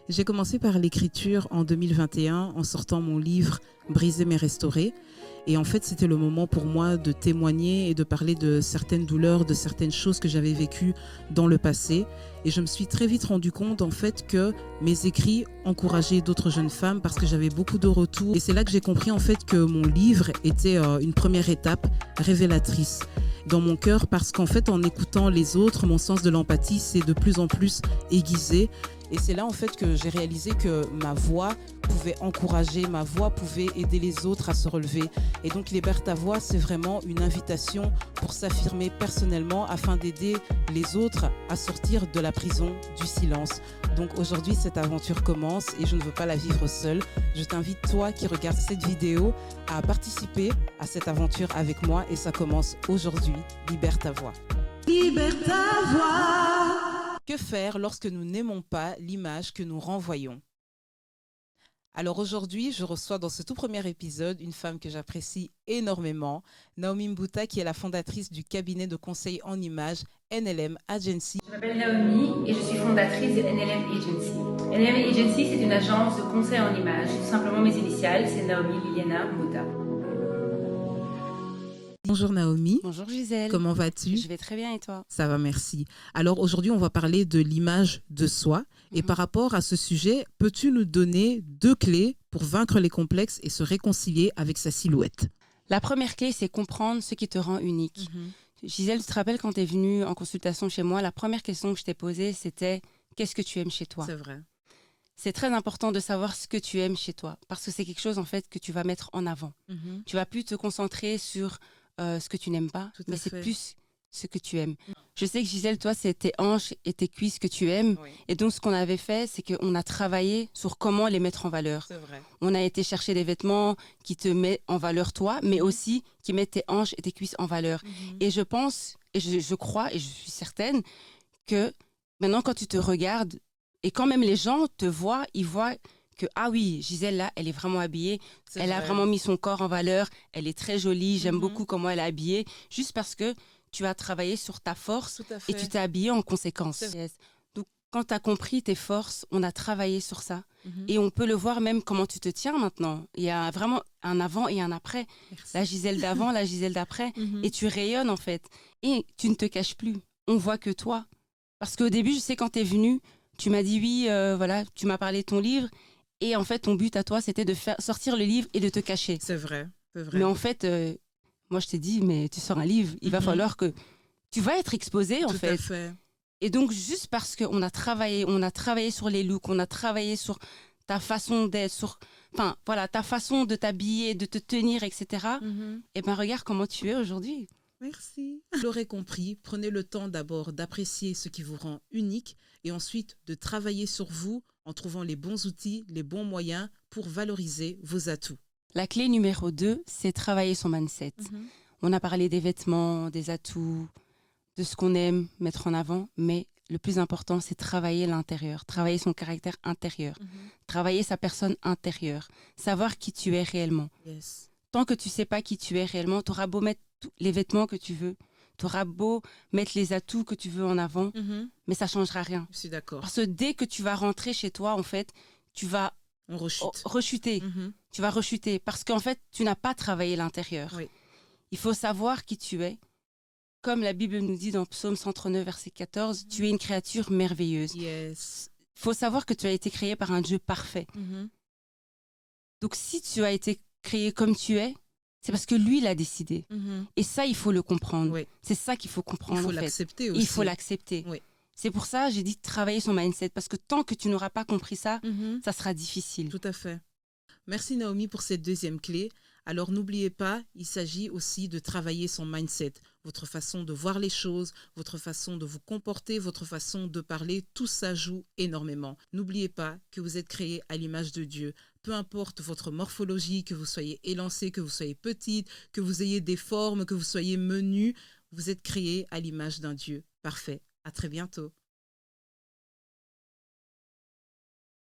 J'ai commencé par l'écriture en 2021 en sortant mon livre Briser mais restaurer. Et en fait, c'était le moment pour moi de témoigner et de parler de certaines douleurs, de certaines choses que j'avais vécues dans le passé. Et je me suis très vite rendu compte en fait que mes écrits encourageaient d'autres jeunes femmes parce que j'avais beaucoup de retours. Et c'est là que j'ai compris en fait que mon livre était une première étape révélatrice dans mon cœur, parce qu'en fait, en écoutant les autres, mon sens de l'empathie s'est de plus en plus aiguisé. Et c'est là en fait que j'ai réalisé que ma voix pouvait encourager, ma voix pouvait aider les autres à se relever. Et donc Libère ta voix, c'est vraiment une invitation pour s'affirmer personnellement afin d'aider les autres à sortir de la prison du silence. Donc aujourd'hui, cette aventure commence et je ne veux pas la vivre seule. Je t'invite, toi qui regardes cette vidéo, à participer à cette aventure avec moi et ça commence aujourd'hui. Libère ta voix. Libère ta voix. Que faire lorsque nous n'aimons pas l'image que nous renvoyons? Alors aujourd'hui, je reçois dans ce tout premier épisode une femme que j'apprécie énormément, Naomi Mbuta, qui est la fondatrice du cabinet de conseil en images NLM Agency. Je m'appelle Naomi et je suis fondatrice de NLM Agency. NLM Agency, c'est une agence de conseil en images. Tout simplement, mes initiales, c'est Naomi Liliana Mbuta. Bonjour Naomi. Bonjour Gisèle. Comment vas-tu? Je vais très bien et toi? Ça va, merci. Alors aujourd'hui, on va parler de l'image de soi. Et par rapport à ce sujet, peux-tu nous donner 2 clés pour vaincre les complexes et se réconcilier avec sa silhouette? La première clé, c'est comprendre ce qui te rend unique. Gisèle, tu te rappelles quand tu es venue en consultation chez moi, la première question que je t'ai posée, c'était « Qu'est-ce que tu aimes chez toi ?» C'est vrai. C'est très important de savoir ce que tu aimes chez toi, parce que c'est quelque chose en fait que tu vas mettre en avant. Tu vas plus te concentrer sur ce que tu n'aimes pas, mais c'est plus ce que tu aimes. Je sais que Gisèle, toi, c'est tes hanches et tes cuisses que tu aimes. Oui. Et donc, ce qu'on avait fait, c'est qu'on a travaillé sur comment les mettre en valeur. C'est vrai. On a été chercher des vêtements qui te mettent en valeur toi, mais aussi qui mettent tes hanches et tes cuisses en valeur. Et je pense, et je crois, et je suis certaine que maintenant, quand tu te regardes, et quand même les gens te voient, ils voient que, ah oui, Gisèle, là, elle est vraiment habillée. Elle a vraiment mis son corps en valeur. Elle est très jolie. J'aime beaucoup comment elle est habillée. Juste parce que tu as travaillé sur ta force et tu t'es habillée en conséquence. Donc, quand tu as compris tes forces, on a travaillé sur ça. Et on peut le voir même comment tu te tiens maintenant. Il y a vraiment un avant et un après. Merci. La Gisèle d'avant, la Gisèle d'après. Et tu rayonnes, en fait. Et tu ne te caches plus. On voit que toi. Parce qu'au début, je sais, quand tu es venue, tu m'as dit oui, voilà, tu m'as parlé de ton livre. Et en fait, ton but à toi, c'était de faire sortir le livre et de te cacher. C'est vrai, c'est vrai. Mais en fait, moi, je t'ai dit, mais tu sors un livre, il va falloir que tu vas être exposé, en fait. Tout à fait. Et donc, juste parce qu'on a travaillé sur les looks, on a travaillé sur ta façon d'être, sur, enfin, voilà, ta façon de t'habiller, de te tenir, etc. Et ben, regarde comment tu es aujourd'hui. Merci. Vous l'aurez compris, prenez le temps d'abord d'apprécier ce qui vous rend unique et ensuite de travailler sur vous en trouvant les bons outils, les bons moyens pour valoriser vos atouts. La clé numéro 2, c'est travailler son mindset. On a parlé des vêtements, des atouts, de ce qu'on aime mettre en avant, mais le plus important, c'est travailler l'intérieur, travailler son caractère intérieur, travailler sa personne intérieure, savoir qui tu es réellement. Yes. Tant que tu ne sais pas qui tu es réellement, tu auras beau mettre les vêtements que tu veux, tu auras beau mettre les atouts que tu veux en avant, mais ça ne changera rien. Je suis d'accord. Parce que dès que tu vas rentrer chez toi, en fait, tu vas rechuter. Tu vas rechuter parce qu'en fait, tu n'as pas travaillé l'intérieur. Oui. Il faut savoir qui tu es. Comme la Bible nous dit dans Psaume 139, verset 14, tu es une créature merveilleuse. Yes. Il faut savoir que tu as été créé par un Dieu parfait. Donc, si tu as été créé comme tu es, c'est parce que lui, il a décidé. Et ça, il faut le comprendre. Oui. C'est ça qu'il faut comprendre. Il faut l'accepter aussi. Il faut l'accepter. Oui. C'est pour ça que j'ai dit travailler son mindset. Parce que tant que tu n'auras pas compris ça, ça sera difficile. Tout à fait. Merci Naomi pour cette 2e clé. Alors n'oubliez pas, il s'agit aussi de travailler son mindset, votre façon de voir les choses, votre façon de vous comporter, votre façon de parler, tout ça joue énormément. N'oubliez pas que vous êtes créé à l'image de Dieu. Peu importe votre morphologie, que vous soyez élancé, que vous soyez petite, que vous ayez des formes, que vous soyez menu, vous êtes créé à l'image d'un Dieu parfait. À très bientôt.